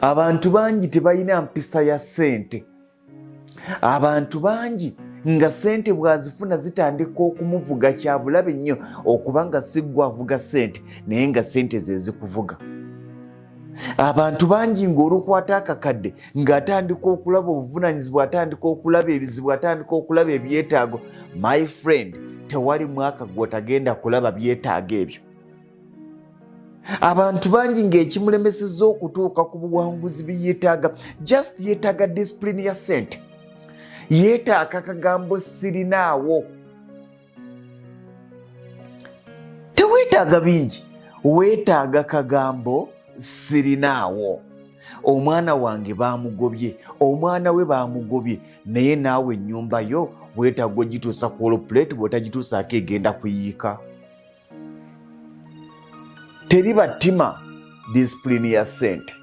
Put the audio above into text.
Abantu bangi tebalina mpisa ya ssente. Abantu bangi nga ssente bw'azifuna zitandika okumuvuga kya bulabe nnyo okuba nga si ggwe avuga ssente naye nga ssente ze zikuvuga. Abantu bangi ng'olukwata akakadde ng'atandika okulaba obuvunaanyizibwa, atandika okulaba ebizibu, atandika okulaba ebyetaago. My friend, tewali mwaka gw'otagenda kulaba byetaago ebyo. Abantu bangi ng'ekimulemesezza okutuuka ku buwanguzi bye just yeetaaga discipline ya ssente. Yeetaaga akagambo sirinaawo. Teweetaaga bingi, weetaaga kagambo sirinaawo. Omwana wange baamugobye, omwana we baamugobye, naye naawe ennyumba yo weetaaga ogituusa ku olopuleti, bw'otagituusaako egenda kuyiika. Teriba ttima discipline ya ssente.